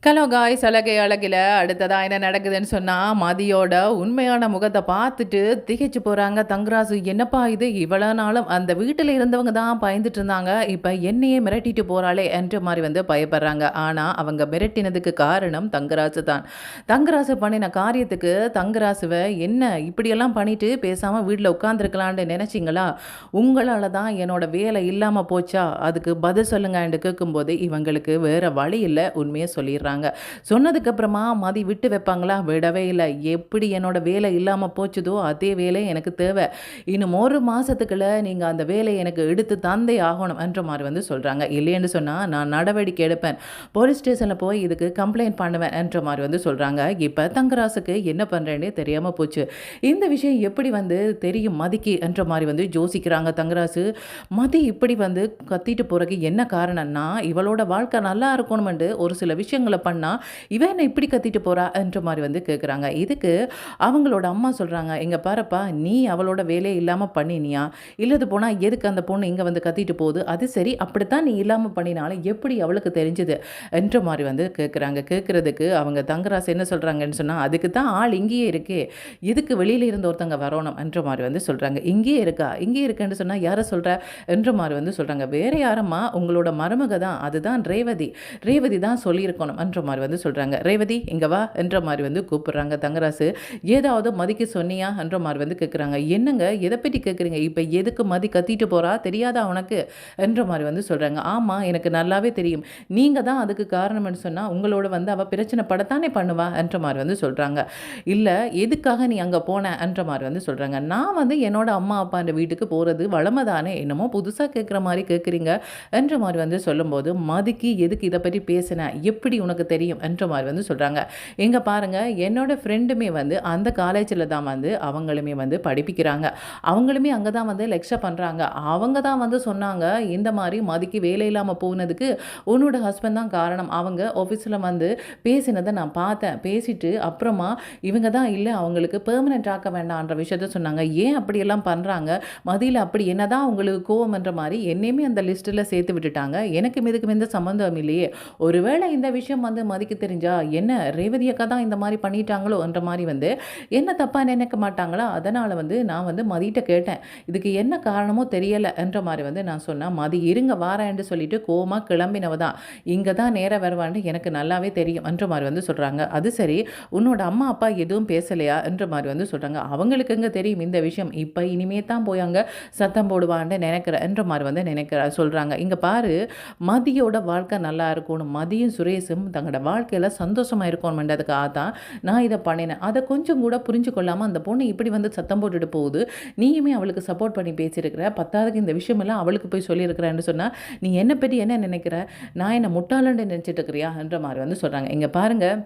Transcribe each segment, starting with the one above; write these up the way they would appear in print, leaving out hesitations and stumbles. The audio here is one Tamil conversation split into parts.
ஹலோ காய்ஸ், அழகே அழகில அடுத்ததாக என்ன நடக்குதுன்னு சொன்னால், மதியோட உண்மையான முகத்தை பார்த்துட்டு திகைச்சு போகிறாங்க தங்கராசு. என்னப்பா இது, இவ்வளோ நாளும் அந்த வீட்டில் இருந்தவங்க தான் பயந்துட்டு இருந்தாங்க, இப்போ என்னையே மிரட்டிட்டு போகிறாளே என்ற மாதிரி பயப்படுறாங்க. ஆனால் அவங்க மிரட்டினதுக்கு காரணம் தங்கராசு தான். தங்கராசு பண்ணின காரியத்துக்கு தங்கராசுவை என்ன இப்படியெல்லாம் பண்ணிட்டு பேசாமல் வீட்டில் உட்காந்துருக்கலான்னு நினச்சிங்களா? உங்களால் தான் என்னோட வேலை இல்லாமல் போச்சா? அதுக்கு பதில் சொல்லுங்கன்னு கேட்கும்போது இவங்களுக்கு வேறு வழி இல்லை, உண்மையை சொல்லிடுறாங்க. சொன்னதுக்கப்புறமா மதி விட்டு வைப்பாங்களா? விடவே இல்லை. எப்படி என்னோட வேலை இல்லாமல் போச்சுதோ அதே வேலை எனக்கு தேவை. இன்னும் ஒரு மாதத்துக்குள்ள நீங்கள் அந்த வேலையை எனக்கு எடுத்து தந்தே ஆகணும் என்ற மாதிரி சொல்கிறாங்க. இல்லைன்னு சொன்னால் நான் நடவடிக்கை எடுப்பேன், போலீஸ் ஸ்டேஷனில் போய் இதுக்கு கம்ப்ளைண்ட் பண்ணுவேன் என்ற மாதிரி சொல்கிறாங்க. இப்போ தங்கராசுக்கு என்ன பண்ணுறேன்னே தெரியாமல் போச்சு. இந்த விஷயம் எப்படி தெரியும் மதிக்கு என்ற மாதிரி யோசிக்கிறாங்க தங்கராசு. மதி இப்படி கத்திட்டு போகிறதுக்கு என்ன காரணம்னா, இவளோட வாழ்க்கை நல்லா இருக்கணுமென்று ஒரு சில விஷயங்களை பண்ணால் இவன் என்ன இப்படி கத்திட்டு போகிறா என்ற மாதிரி கேட்குறாங்க. இதுக்கு அவங்களோட அம்மா சொல்கிறாங்க, இங்கே பாருப்பா, நீ அவளோட வேலையை இல்லாமல் பண்ணினியா? இல்லது போனால் எதுக்கு அந்த பொண்ணு இங்கே கத்திட்டு போகுது? அது சரி, அப்படித்தான் நீ இல்லாமல் பண்ணினாலும் எப்படி அவளுக்கு தெரிஞ்சது என்ற மாதிரி கேட்குறாங்க. கேட்குறதுக்கு அவங்க தங்கராசு என்ன சொல்கிறாங்கன்னு சொன்னால், அதுக்கு தான் ஆள் இங்கேயே இருக்கே, இதுக்கு வெளியில் இருந்து ஒருத்தங்க வரணும் என்ற மாதிரி சொல்கிறாங்க. இங்கேயே இருக்கா? இங்கே இருக்குன்னு சொன்னால் யாரை சொல்கிற என்ற மாதிரி சொல்கிறாங்க. வேறு யாரம்மா, உங்களோட மருமக தான், அதுதான் ரேவதி. ரேவதி தான் சொல்லியிருக்கணும் என்ற மாதிரி சொல்கிறாங்க. ரேவதி இங்கே வா என்ற மாதிரி கூப்பிடுறாங்க தங்கராசு. ஏதாவது மதிக்கு சொன்னியா என்ற மாதிரி கேட்குறாங்க. என்னங்க, எதை பற்றி கேட்குறீங்க? இப்போ எதுக்கு மதி கத்திட்டு போகிறா தெரியாதா உனக்கு என்ற மாதிரி சொல்கிறாங்க. ஆமாம், எனக்கு நல்லாவே தெரியும், நீங்கள் தான் அதுக்கு காரணம்னு சொன்னால் உங்களோட அவள் பிரச்சனை படத்தானே பண்ணுவா என்ற மாதிரி சொல்கிறாங்க. இல்லை, எதுக்காக நீ அங்கே போன என்ற மாதிரி சொல்கிறாங்க. நான் என்னோட அம்மா அப்பான்ற வீட்டுக்கு போகிறது வளமை தானே, என்னமோ புதுசாக கேட்குற மாதிரி கேட்குறீங்க என்ற மாதிரி சொல்லும்போது, மதிக்கு எதுக்கு இதை பற்றி பேசினேன், எப்படி உனக்கு தெரியும் என்ற மாதிரி சொல்கிறாங்க. எங்கே பாருங்கள், என்னோட ஃப்ரெண்டுமே அந்த காலேஜில் தான் அவங்களுமே படிப்பிக்கிறாங்க, அவங்களுமே அங்கே தான் லெக்சர் பண்ணுறாங்க. அவங்க தான் சொன்னாங்க, இந்த மாதிரி மதிக்கு வேலை இல்லாமல் போனதுக்கு உன்னோட ஹஸ்பண்ட் தான் காரணம். அவங்க ஆஃபீஸில் பேசினதை நான் பார்த்தேன், பேசிட்டு அப்புறமா இவங்க தான் இல்லை அவங்களுக்கு பெர்மனெண்ட் ஆக்க வேண்டாம்ன்ற விஷயத்த சொன்னாங்க. ஏன் அப்படியெல்லாம் பண்ணுறாங்க? மதியில் அப்படி என்னதான் உங்களுக்கு கோவம் என்ற மாதிரி என்னையுமே அந்த லிஸ்ட்டில் சேர்த்து விட்டுட்டாங்க. எனக்கு இதுக்கு எந்த சம்மந்தம் இல்லையே. ஒருவேளை இந்த விஷயம் மதிக்கு தெரிஞ்சா என்ன ரேவதி அக்கா தான் இந்த மாதிரி பண்ணிட்டாங்களோ என்ற மாதிரி என்ன தப்பாக நினைக்க மாட்டாங்களா? அதனால் நான் மதிகிட்ட கேட்டேன், இதுக்கு என்ன காரணமோ தெரியலை என்ற மாதிரி நான் சொன்னேன். மதி இருங்க வாரேன்னு சொல்லிட்டு கோமா கிளம்பினவ தான், இங்கே தான் நேராக வருவான்னு எனக்கு நல்லாவே தெரியும் என்ற மாதிரி சொல்கிறாங்க. அது சரி, உன்னோட அம்மா அப்பா எதுவும் பேசலையா என்ற மாதிரி சொல்கிறாங்க. அவங்களுக்கு எங்கே தெரியும் இந்த விஷயம், இப்போ இனிமே தான் போய் அங்கே சத்தம் போடுவான்னு நினைக்கிறேன் என்ற மாதிரி சொல்கிறாங்க. இங்கே பாரு, மதியோட வாழ்க்கை நல்லா இருக்கணும், மதியும் சுரேஷும் தங்களோட வாழ்க்கையில் சந்தோஷமாக இருக்கணும்ன்றதுக்காக தான் நான் இதை பண்ணினேன். அதை கொஞ்சம் கூட புரிஞ்சு கொள்ளாமல் அந்த பொண்ணு இப்படி சத்தம் போட்டுட்டு போகுது, நீயுமே அவளுக்கு சப்போர்ட் பண்ணி பேசியிருக்கிற, பத்தாவதுக்கு இந்த விஷயமெல்லாம் அவளுக்கு போய் சொல்லியிருக்கிறேன்னு சொன்னால் நீ என்னை பற்றி என்ன நினைக்கிற? நான் என்ன முட்டாளன்னு நினச்சிட்டு இருக்கிறியா என்ற மாதிரி சொல்கிறாங்க. இங்கே பாருங்கள்,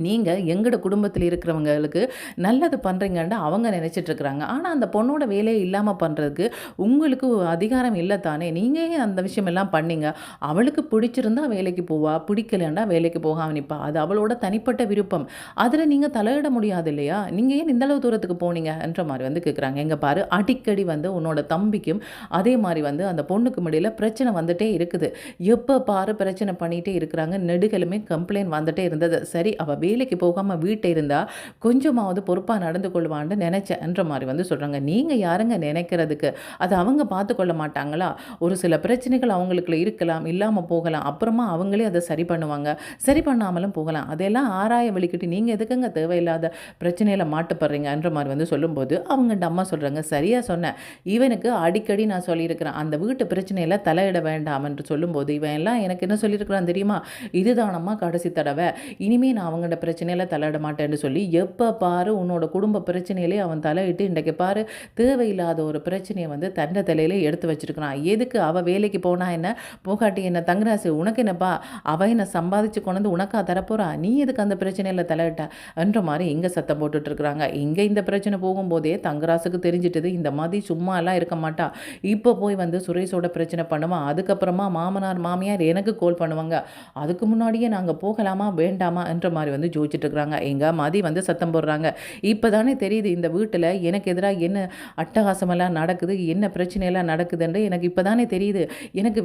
நீங்கள் எங்களோட குடும்பத்தில் இருக்கிறவங்களுக்கு நல்லது பண்ணுறீங்கன்னு அவங்க நினச்சிட்ருக்குறாங்க. ஆனால் அந்த பொண்ணோட வேலையை இல்லாமல் பண்ணுறதுக்கு உங்களுக்கு அதிகாரம் இல்லை தானே? நீங்கள் ஏன் அந்த விஷயமெல்லாம் பண்ணீங்க? அவளுக்கு பிடிச்சிருந்தா வேலைக்கு போவா, பிடிக்கலண்டா வேலைக்கு போகாமல் நிற்பா, அது அவளோட தனிப்பட்ட விருப்பம். அதில் நீங்கள் தலையிட முடியாது இல்லையா? நீங்கள் ஏன் இந்தளவு தூரத்துக்கு போனீங்க என்ற மாதிரி கேட்குறாங்க. எங்கே பாரு, அடிக்கடி உன்னோட தம்பிக்கும் அதே மாதிரி அந்த பொண்ணுக்கு முடியல பிரச்சனை வந்துட்டே இருக்குது. எப்போ பாரு பிரச்சனை பண்ணிகிட்டே இருக்கிறாங்க, நெடுகளுமே கம்ப்ளைண்ட் வந்துட்டே இருந்தது. சரி, அவள் வேலைக்கு போகாமல் வீட்டை இருந்தால் கொஞ்சமாவது பொறுப்பாக நடந்து கொள்வான்னு நினச்சேன் என்ற மாதிரி சொல்கிறாங்க. நீங்கள் யாருங்க நினைக்கிறதுக்கு? அதை அவங்க பார்த்து கொள்ள மாட்டாங்களா? ஒரு சில பிரச்சனைகள் அவங்களுக்குள்ள இருக்கலாம், இல்லாமல் போகலாம், அப்புறமா அவங்களே அதை சரி பண்ணுவாங்க, சரி பண்ணாமலும் போகலாம். அதெல்லாம் ஆராய வலிக்கிட்டு நீங்கள் எதுக்குங்க தேவையில்லாத பிரச்சனையில் மாட்டுப்படுறீங்க என்ற மாதிரி சொல்லும்போது அவங்கள்ட்ட அம்மா சொல்கிறாங்க, சரியாக சொன்னேன், இவனுக்கு அடிக்கடி நான் சொல்லியிருக்கிறேன் அந்த வீட்டு பிரச்சனையில் தலையிட வேண்டாம் என்று சொல்லும்போது இவன் எல்லாம் எனக்கு என்ன சொல்லியிருக்கிறான் தெரியுமா? இதுதானம்மா கடைசி தடவை, இனிமே நான் அவங்களோட பிரச்சனையில் தலையிட மாட்டேன்னு சொல்லி எப்போ பாரு உன்னோட குடும்ப பிரச்சனையிலே அவன் தலையிட்டு இன்றைக்கு பாரு தேவையில்லாத ஒரு பிரச்சனையை தண்டை தலையிலே எடுத்து வச்சிருக்கிறான். எதுக்கு? அவள் வேலைக்கு போனா என்ன, போகாட்டி என்ன? தங்கராசு உனக்கு என்னப்பா, அவள் என்ன சம்பாதிச்சு கொண்டு உனக்கா தரப்போறா, நீ எதுக்கு அந்த பிரச்சனையில் தலையிட்ட என்ற மாதிரி இங்கே சத்தம் போட்டுட்ருக்குறாங்க. இங்கே இந்த பிரச்சனை போகும்போதே தங்கராசுக்கு தெரிஞ்சிட்டது, இந்த மாதிரி சும்மா எல்லாம் இருக்க மாட்டா, இப்போ போய் சுரேஷோட பிரச்சனை பண்ணுவான், அதுக்கப்புறமா மாமனார் மாமியார் எனக்கு கால் பண்ணுவாங்க, அதுக்கு முன்னாடியே நாங்கள் போகலாமா வேண்டாமா என்ற மாதிரி வந்து ஜோதிச்சுட்டு இருக்கிறாங்க. எங்க மதி வந்து சத்தம் போடுறாங்க. இப்போ தானே தெரியுது இந்த வீட்டில் எனக்கு எதிராக என்ன அட்டகாசமெல்லாம் நடக்குது, என்ன பிரச்சனையெல்லாம் நடக்குதுன்னு எனக்கு இப்போ தானே தெரியுது. எனக்கு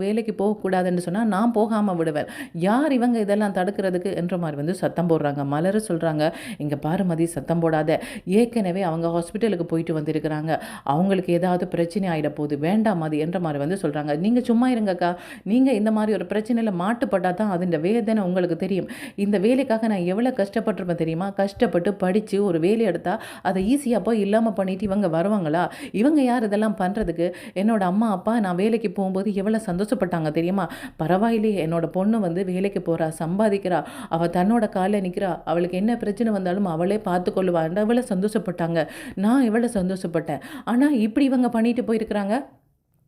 வேலைக்கு போகக்கூடாதுன்னு சொன்னால் நான் போகாமல் விடுவேன். யார் இவங்க இதெல்லாம் தடுக்கிறதுக்கு என்ற மாதிரி வந்து சத்தம் போடுறாங்க. மலர் சொல்கிறாங்க, இங்கே பாரு மதி, சத்தம் போடாத. ஏற்கனவே அவங்க ஹாஸ்பிட்டலுக்கு போயிட்டு வந்திருக்கிறாங்க. அவங்களுக்கு ஏதாவது பிரச்சனை ஆகிட போகுது, வேண்டாம் மதி என்ற மாதிரி வந்து சொல்கிறாங்க. நீங்கள் சும்மா இருங்கக்கா, நீங்கள் இந்த மாதிரி ஒரு பிரச்சனையில் மாட்டுப்பட்டால் தான் அதோட வேதனை உங்களுக்கு தெரியும். இந்த வேலைக்காக நான் எவ்வளோ கஷ்டப்பட்டிருப்பேன் தெரியுமா? கஷ்டப்பட்டு படித்து ஒரு வேலை எடுத்தால் அதை ஈஸியாக போய் இல்லாமல் பண்ணிட்டு இவங்க வருவாங்களா? இவங்க யார் இதெல்லாம் பண்ணுறதுக்கு? என்னோட அம்மா அப்பா நான் வேலைக்கு போகும்போது எவ்வளோ சந்தோஷப்பட்டாங்க தெரியுமா? பரவாயில்லையே, என்னோட பொண்ணு வந்து வேலைக்கு போகிறா, சம்பாதிக்கிறா, அவள் தன்னோட காலில் நிற்கிறா, அவளுக்கு என்ன பிரச்சனை வந்தாலும் அவளே பார்த்துக்கொள்ளுவான்னு எவ்வளோ சந்தோஷப்பட்டாங்க. நான் எவ்வளோ சந்தோஷப்பட்டேன். ஆனால் இப்படி இவங்க பண்ணிட்டு போயிருக்கிறாங்க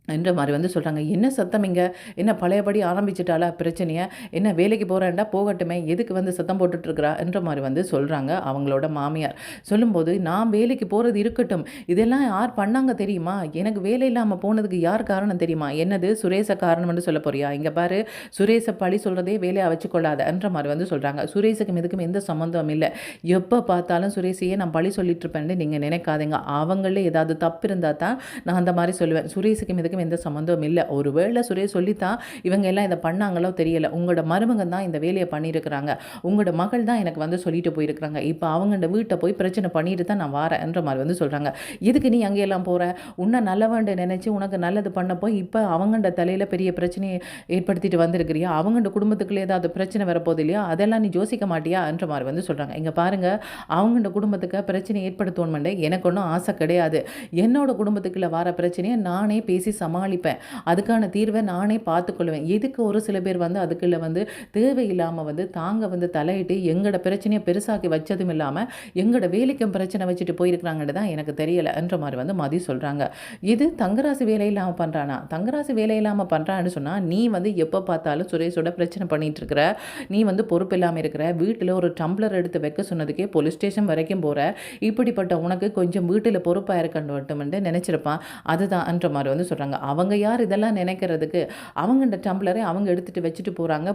என்ற மாதிரி வந்து சொல்கிறாங்க. என்ன சத்தம் இங்கே? என்ன பழையபடி ஆரம்பிச்சிட்டாலா பிரச்சனையை? என்ன வேலைக்கு போகிறேன்டா போகட்டுமே, எதுக்கு வந்து சத்தம் போட்டுட்ருக்குறா என்ற மாதிரி வந்து சொல்கிறாங்க அவங்களோட மாமியார். சொல்லும்போது, நான் வேலைக்கு போகிறது இருக்கட்டும், இதெல்லாம் யார் பண்ணாங்க தெரியுமா? எனக்கு வேலை இல்லாமல் போனதுக்கு யார் காரணம் தெரியுமா? என்னது சுரேஷை காரணம்னு சொல்ல போறியா? இங்கே பாரு, சுரேஷை பழி சொல்கிறதே வேலையை வச்சுக்கொள்ளாத என்ற மாதிரி வந்து சொல்கிறாங்க. சுரேஷுக்கும் இதுக்கும் எந்த சம்மந்தம் இல்லை. எப்போ பார்த்தாலும் சுரேஷையே நான் பழி சொல்லிட்டு இருப்பேன்னு நீங்கள் நினைக்காதீங்க. அவங்களே ஏதாவது தப்பு இருந்தால் தான் நான் அந்த மாதிரி சொல்லுவேன். சுரேஷுக்கும் இதுக்கும் எந்த சம்மந்தமும் இல்லை. ஒருவேளை சுரேஷ் சொல்லித்தான் இவங்க எல்லாம் இதை பண்ணாங்களோ தெரியல. உங்களோட மருமகன் தான் இந்த வேலையை பண்ணியிருக்கிறாங்க, உங்களோட மகள் தான் எனக்கு வந்து சொல்லிட்டு போயிருக்கிறாங்க. இப்போ அவங்கள்ட வீட்டை போய் பிரச்சனை பண்ணிட்டு தான் நான் வரேன் என்ற மாதிரி வந்து சொல்கிறாங்க. எதுக்கு நீ அங்கேயெல்லாம் போகிற? உன்னை நல்லவண்டு நினச்சி உனக்கு நல்லது பண்ண போய் இப்போ அவங்கள்ட தலையில் பெரிய பிரச்சனையை ஏற்படுத்திட்டு வந்திருக்கிறியா? அவங்கள்ட குடும்பத்துக்குள்ளே ஏதாவது பிரச்சனை வரப்போகுது இல்லையா? அதெல்லாம் நீ யோசிக்க மாட்டியா என்ற மாதிரி வந்து சொல்கிறாங்க. இங்கே பாருங்கள், அவங்கள்ட குடும்பத்துக்கு பிரச்சனை ஏற்படுத்தணுமெண்டே எனக்கு ஒன்றும் ஆசை கிடையாது. என்னோட குடும்பத்துக்குள்ளே வர பிரச்சனையை நானே பேசி சமாளிப்பேன். அதுக்கான தீர்வை நானே பார்த்துக்கொள்வேன். எதுக்கு ஒரு சில பேர் வந்து அதுக்குள்ளே வந்து தேவையில்லாமல் வந்து தாங்க வந்து தலையிட்டு எங்களோட பிரச்சனையை பெருசாக்கி வச்சதும் இல்லாமல் எங்களோட வேலைக்கும் பிரச்சனை வச்சுட்டு போயிருக்கிறாங்கன்னு தான் எனக்கு தெரியலை என்ற மாதிரி வந்து மதி சொல்கிறாங்க. இது தங்கராசு வேலை இல்லாமல் பண்ணுறானா? தங்கராசு வேலை இல்லாமல் பண்ணுறான்னு சொன்னால், நீ வந்து எப்போ பார்த்தாலும் சுரேஷோட பிரச்சனை பண்ணிகிட்டு இருக்கிற, நீ வந்து பொறுப்பு இல்லாமல் இருக்கிற, வீட்டில் ஒரு டம்ளர் எடுத்து வைக்க சொன்னதுக்கே போலீஸ் ஸ்டேஷன் வரைக்கும் போகிற, இப்படிப்பட்ட உனக்கு கொஞ்சம் வீட்டில் பொறுப்பாக இருக்கணும்னு நினச்சிருப்பான். அதுதான் என்ற மாதிரி வந்து சொல்கிறாங்க. அவங்க யார் இதெல்லாம் நினைக்கிறதுக்கு? அவங்கள்ட டம்ளரை அவங்க எடுத்துகிட்டு வச்சுட்டு போகிறாங்க,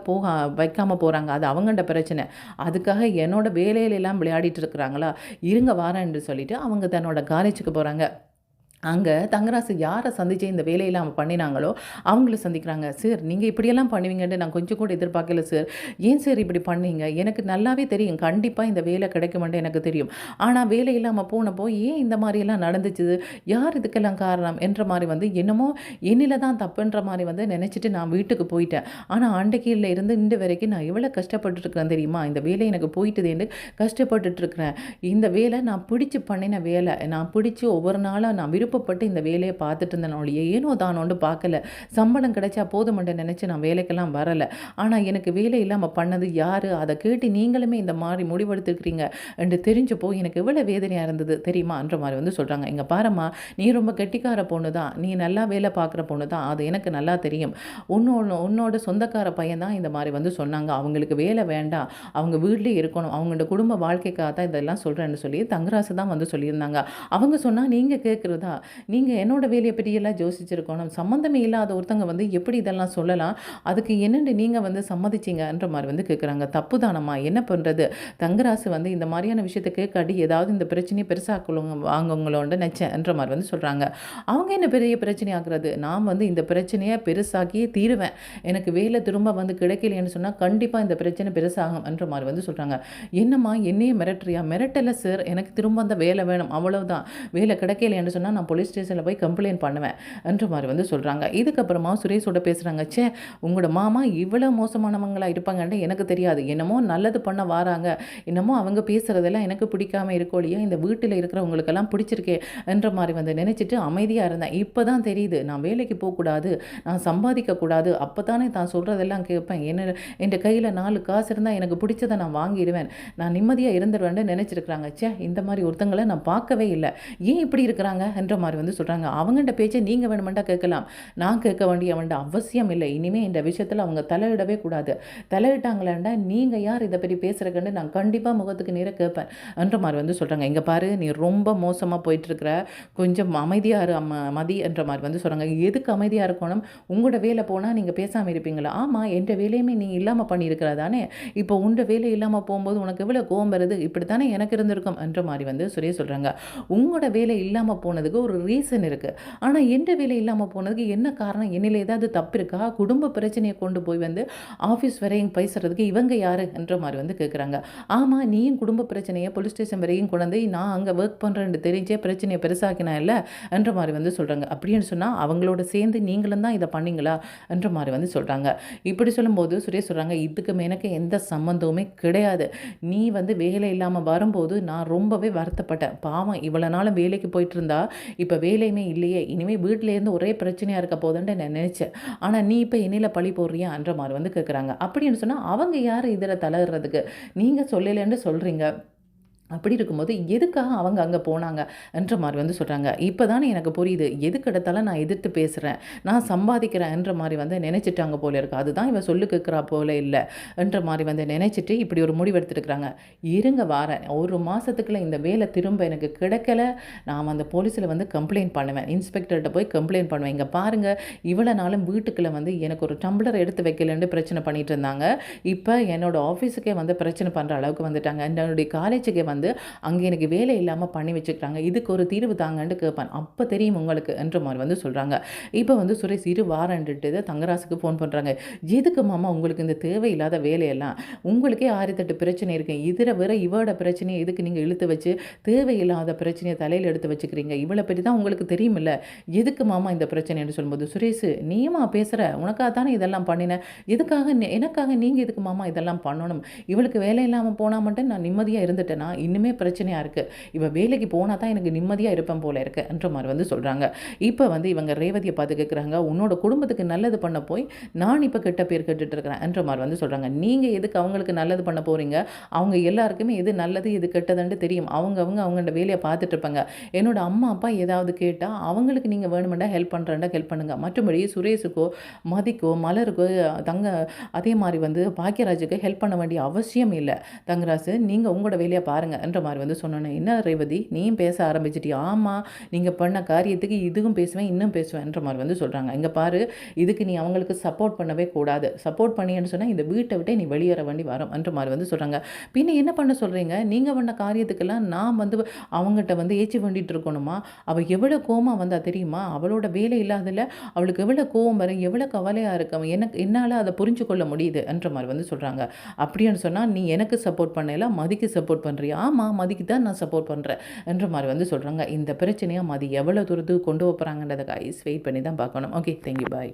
வைக்காமல் போகிறாங்க, அது அவங்கள்ட பிரச்சனை. அதுக்காக என்னோட வேலையிலெல்லாம் விளையாடிட்டு இருக்கிறாங்களா? இருங்க வாரேன்னு சொல்லிட்டு அவங்க தன்னோட காலேஜுக்கு போகிறாங்க. அங்கே தங்கராசு யாரை சந்தித்து இந்த வேலையெல்லாம் அவங்க பண்ணினாங்களோ அவங்கள சந்திக்கிறாங்க. சார், நீங்கள் இப்படியெல்லாம் பண்ணுவீங்கன்னு நான் கொஞ்சம் கூட எதிர்பார்க்கல சார். ஏன் சார் இப்படி பண்ணீங்க? எனக்கு நல்லாவே தெரியும் கண்டிப்பாக இந்த வேலை கிடைக்குமென்று எனக்கு தெரியும். ஆனால் வேலை இல்லாமல் போனப்போ ஏன் இந்த மாதிரியெல்லாம் நடந்துச்சு? யார் இதுக்கெல்லாம் காரணம் என்ற மாதிரி வந்து என்னமோ என்னில் தான் தப்புன்ற மாதிரி வந்து நினச்சிட்டு நான் வீட்டுக்கு போயிட்டேன். ஆனால் அன்றைக்கில் இருந்து இன்று வரைக்கும் நான் எவ்வளோ கஷ்டப்பட்டுருக்கிறேன் தெரியுமா? இந்த வேலை எனக்கு போயிட்டுதேன்னு கஷ்டப்பட்டுட்ருக்கிறேன். இந்த வேலை நான் பிடிச்சி பண்ணின வேலை. நான் பிடிச்சி ஒவ்வொரு நாளும் நான் விருப்பப்பட்டு இந்த வேலையை பார்த்துட்டு இருந்தேனோடைய ஏனோ தானோண்டு பார்க்கல. சம்பளம் கிடைச்சா போதுமென்று நினச்சி நான் வேலைக்கெல்லாம் வரலை. ஆனால் எனக்கு வேலை இல்லாமல் பண்ணது யார்? அதை கேட்டு நீங்களுமே இந்த மாதிரி முடிவெடுத்துருக்கிறீங்க என்று தெரிஞ்சப்போ எனக்கு எவ்வளோ வேதனையாக இருந்தது தெரியுமான்ற மாதிரி வந்து சொல்கிறாங்க. இங்கே பாரும்மா, நீ ரொம்ப கெட்டிக்கார பொண்ணு தான், நீ நல்லா வேலை பார்க்குற பொண்ணு தான், அது எனக்கு நல்லா தெரியும். உன்னோட சொந்தக்கார பையன் தான் இந்த மாதிரி வந்து சொன்னாங்க. அவங்களுக்கு வேலை வேண்டாம், அவங்க வீட்லேயே இருக்கணும், அவங்களோட குடும்ப வாழ்க்கைக்காக தான் இதெல்லாம் சொல்கிறேன்னு சொல்லி தங்கராசு தான் வந்து சொல்லியிருந்தாங்க. அவங்க சொன்னால் நீங்கள் கேட்குறதா? நீங்கள் என்னோட வேலையை பற்றியெல்லாம் யோசிச்சிருக்கணும். சம்மந்தமே இல்லாத ஒருத்தங்க வந்து எப்படி இதெல்லாம் சொல்லலாம்? அதுக்கு என்னென்று நீங்கள் வந்து சம்மதிச்சிங்கன்ற மாதிரி வந்து கேட்குறாங்க. தப்பு தானம்மா, என்ன பண்ணுறது? தங்கராசு வந்து இந்த மாதிரியான விஷயத்தை கேட்காட்டி ஏதாவது இந்த பிரச்சனையை பெருசாக்குவாங்க வாங்கவங்களோட நினச்சேன்ற மாதிரி வந்து சொல்கிறாங்க. அவங்க என்ன பெரிய பிரச்சனை ஆக்குறது? நான் வந்து இந்த பிரச்சனையை பெருசாக்கியே தீருவேன். எனக்கு வேலை திரும்ப வந்து கிடைக்கலைன்னு சொன்னால் கண்டிப்பாக இந்த பிரச்சனை பெருசாகும் என்ற மாதிரி வந்து சொல்கிறாங்க. என்னம்மா என்னையே மிரட்டுறியா? மிரட்டலை சார், எனக்கு திரும்ப அந்த வேலை வேணும், அவ்வளவுதான். வேலை கிடைக்கலைன்னு சொன்னால் நான் போலீஸ் ஸ்டேஷனில் போய் கம்ப்ளைண்ட் பண்ணுவேன் என்ற மாதிரி வந்து சொல்கிறாங்க. இதுக்கப்புறமா சுரேஷோட பேசுகிறாங்க. உங்களோட மாமா இவ்வளோ மோசமானவங்களாக இருப்பாங்கன்ட்டு எனக்கு தெரியாது. என்னமோ நல்லது பண்ண வராங்க, என்னமோ அவங்க பேசுகிறதெல்லாம் எனக்கு பிடிக்காம இருக்கோலையா, இந்த வீட்டில் இருக்கிறவங்களுக்கெல்லாம் பிடிச்சிருக்கே என்ற மாதிரி வந்து நினச்சிட்டு அமைதியாக இருந்தேன். இப்போ தான் தெரியுது நான் வேலைக்கு போகக்கூடாது, நான் சம்பாதிக்கக்கூடாது, அப்போ தானே தான் சொல்கிறதெல்லாம் கேட்பேன். என் கையில் 4 காசு இருந்தால் எனக்கு பிடிச்சதை நான் வாங்கிடுவேன், நான் நிம்மதியாக இருந்துருவேன்னு நினச்சிருக்கிறாங்க. இந்த மாதிரி ஒருத்தங்களை நான் பார்க்கவே இல்லை. ஏன் இப்படி இருக்கிறாங்க என்ற மாதிரி வந்து சொல்கிறாங்க. அவங்கள்ட்ட பேச்சை நீங்கள் வேணுமெண்டா கேட்கலாம், நான் கேட்க வேண்டிய வேண்டாம் அவசியம் இல்லை. இனிமேல் இந்த விஷயத்தில் அவங்க தலையிடவே கூடாது. தலையிட்டாங்களேண்டா நீங்கள் யார் இதை பற்றி பேசுகிறக்கன்னு நான் கண்டிப்பாக முகத்துக்கு நேராக கேட்பேன் என்ற மாதிரி வந்து சொல்கிறாங்க. இங்கே பாரு, நீ ரொம்ப மோசமாக போயிட்டுருக்கிற, கொஞ்சம் அமைதியாக இரு மதி என்ற மாதிரி வந்து சொல்கிறாங்க. எதுக்கு அமைதியாக இருக்கணும்? உங்களோட வேலை போனால் நீங்கள் பேசாமல் இருப்பீங்களா? ஆமாம், என்ற வேலையுமே நீ இல்லாமல் பண்ணியிருக்கிறா தானே. இப்போ உண்ட வேலை இல்லாமல் போகும்போது உனக்கு எவ்வளோ கோவம் வருது? இப்படி தானே எனக்கு இருந்திருக்கும் என்ற மாதிரி வந்து சுரேஷ் சொல்கிறாங்க. உங்களோட வேலை இல்லாமல் போனதுக்கு ஒரு ரீசன் இருக்குது. ஆனால் எந்த வேலை இல்லாமல் போனதுக்கு என்ன காரணம்? என்னில் ஏதாவது தப்பு இருக்கா? குடும்ப பிரச்சனையை கொண்டு போய் வந்து ஆஃபீஸ் வரையும் பேசுறதுக்கு இவங்க யார் என்ற மாதிரி வந்து கேட்குறாங்க. ஆமாம், நீயும் குடும்ப பிரச்சனையை போலீஸ் ஸ்டேஷன் வரையும் கொண்டு நான் அங்கே ஒர்க் பண்ணுறேன்னு தெரிஞ்சே பிரச்சனையை பெருசாக்கினா இல்லை என்ற மாதிரி வந்து சொல்கிறாங்க. அப்படின்னு சொன்னால் அவங்களோட சேர்ந்து நீங்களும் தான் இதை பண்ணீங்களா என்ற மாதிரி வந்து சொல்கிறாங்க. இப்படி சொல்லும்போது சுரேஷ் சொல்கிறாங்க, இதுக்கு எனக்கு எந்த சம்மந்தமுமே கிடையாது. நீ வந்து வேலை இல்லாமல் வரும்போது நான் ரொம்பவே வருத்தப்பட்டேன். பாவம், இவ்வளோ நாளும் வேலைக்கு போயிட்டு இருந்தா இப்போ வேலையுமே இல்லையே, இனிமேல் வீட்டிலேருந்து ஒரே பிரச்சனையாக இருக்க போதுன்னு நான் நினச்சேன். ஆனால் நீ இப்போ என்னில் பழி போடுறியா என்ற மாதிரி வந்து கேட்குறாங்க. அப்படின்னு சொன்னால் அவங்க யார் இதில் தலையிடுறதுக்கு? நீங்கள் சொல்லலைன்னு சொல்கிறீங்க. அப்படி இருக்கும்போது எதுக்காக அவங்க அங்கே போனாங்க என்ற மாதிரி வந்து சொல்கிறாங்க. இப்போ தானே எனக்கு புரியுது, எதுக்கு எடுத்தாலும் நான் எதிர்த்து பேசுகிறேன், நான் சம்பாதிக்கிறேன் என்ற மாதிரி வந்து நினச்சிட்டாங்க போல இருக்குது. அதுதான் இவன் சொல்லு கேட்குறா போல இல்லை என்ற மாதிரி வந்து நினச்சிட்டு இப்படி ஒரு முடிவு எடுத்துருக்குறாங்க. இருங்க வாரேன், ஒரு மாதத்துக்குள்ளே இந்த வேலை திரும்ப எனக்கு கிடைக்கல, நான் அந்த போலீஸில் வந்து கம்ப்ளைண்ட் பண்ணுவேன், இன்ஸ்பெக்டர்கிட்ட போய் கம்ப்ளைண்ட் பண்ணுவேன். இங்கே பாருங்கள், இவ்வளோ நாளும் வீட்டுக்குள்ளே வந்து எனக்கு ஒரு டம்ளர் எடுத்து வைக்கலன்னு பிரச்சனை பண்ணிகிட்டு இருந்தாங்க. இப்போ என்னோடய ஆஃபீஸுக்கே வந்து பிரச்சனை பண்ணுற அளவுக்கு வந்துட்டாங்க. என்னுடைய காலேஜுக்கே வந்து அங்கே எனக்கு வேலை இல்லாமல் பண்ணி வச்சுக்கிறாங்க. இதுக்கு ஒரு தீர்வு தாங்கன்னு கேட்பேன். அப்போ தெரியும் உங்களுக்கு என்ற மாதிரி வந்து சொல்கிறாங்க. இப்போ வந்து சுரேஷ் வாரன்ட்டு தங்கராசுக்கு ஃபோன் பண்ணுறாங்க. எதுக்கு மாமா உங்களுக்கு இந்த தேவையில்லாத வேலையெல்லாம்? உங்களுக்கே 6-8 பிரச்சனை இருக்குது, இதில் வேற இவோட பிரச்சனையை எதுக்கு நீங்கள் இழுத்து வச்சு தேவையில்லாத பிரச்சனையை தலையில் எடுத்து வச்சுக்கிறீங்க? இவளை பற்றி தான் உங்களுக்கு தெரியுமில்ல, எதுக்கு மாமா இந்த பிரச்சனைன்னு சொல்லும்போது, சுரேஷ் நீமா பேசுகிற, உனக்காக தானே இதெல்லாம் பண்ணினேன், எதுக்காக எனக்காக நீங்கள் எதுக்கு மாமா இதெல்லாம் பண்ணணும்? இவளுக்கு வேலை இல்லாமல் போனால் மட்டும் நான் நிம்மதியாக இருந்துட்டேன்னா இன்னுமே பிரச்சனையாக இருக்குது, இவள் வேலைக்கு போனால் தான் எனக்கு நிம்மதியாக இருப்பேன் போல இருக்கு என்ற மாதிரி வந்து சொல்கிறாங்க. இப்போ வந்து இவங்க ரேவதியை பார்த்து கேட்குறாங்க, உன்னோட குடும்பத்துக்கு நல்லது பண்ண போய் நான் இப்போ கெட்ட பேர் கேட்டுட்டு இருக்கிறேன் என்ற மாதிரி வந்து சொல்கிறாங்க. நீங்கள் எதுக்கு அவங்களுக்கு நல்லது பண்ண போகிறீங்க? அவங்க எல்லாருக்குமே எது நல்லது எது கெட்டதுன்னு தெரியும். அவங்களோட வேலையை பார்த்துட்டு இருப்பாங்க. என்னோட அம்மா அப்பா ஏதாவது கேட்டால் அவங்களுக்கு நீங்கள் வேணுமெண்டா ஹெல்ப் பண்ணுறேன்டா ஹெல்ப் பண்ணுங்கள். மற்றபடி சுரேஷுக்கோ மதிக்கோ மலருக்கோ அதே மாதிரி வந்து பாக்கியராஜுக்கு ஹெல்ப் பண்ண வேண்டிய அவசியம் இல்லை. தங்கராசு, நீங்கள் உங்களோட வேலையை பாருங்கள் என்ற மாதிரி வந்து சொன்னோன்னே, என்ன ரேவதி நீயும் பேச ஆரம்பிச்சிட்டியா? ஆமாம், நீங்கள் பண்ண காரியத்துக்கு இதுவும் பேசுவேன் இன்னும் பேசுவேன் என்ற மாதிரி வந்து சொல்கிறாங்க. இங்கே பாரு, இதுக்கு நீ அவங்களுக்கு சப்போர்ட் பண்ணவே கூடாது. சப்போர்ட் பண்ணின்னு சொன்னால் இந்த வீட்டை விட்டே நீ வெளியேற வேண்டி வரும் என்ற மாதிரி வந்து சொல்கிறாங்க. பின்ன என்ன பண்ண சொல்கிறீங்க? நீங்கள் பண்ண காரியத்துக்கெல்லாம் நான் வந்து அவங்ககிட்ட வந்து ஏச்சி வேண்டிகிட்டு இருக்கணுமா? அவள் எவ்வளோ கோவமாக வந்தா தெரியுமா? அவளோட வேலை இல்லாததில் அவளுக்கு எவ்வளோ கோவம் வரும், எவ்வளோ கவலையாக இருக்கும், என்னால் அதை புரிஞ்சு கொள்ள முடியுது என்ற மாதிரி வந்து சொல்கிறாங்க. அப்படின்னு சொன்னால் நீ எனக்கு சப்போர்ட் பண்ணல, மதிக்கு சப்போர்ட் பண்ணுறியா? ஆமாம், மதிக்கு தான் நான் சப்போர்ட் பண்ணுறேன் என்ற மாதிரி வந்து சொல்கிறாங்க. இந்த பிரச்சனையை மதி எவ்வளோ தூரத்துக்கு கொண்டு வைப்பறாங்கன்றதை கைஸ் வெயிட் பண்ணி தான் பார்க்கணும். ஓகே, தேங்க்யூ, பாய்.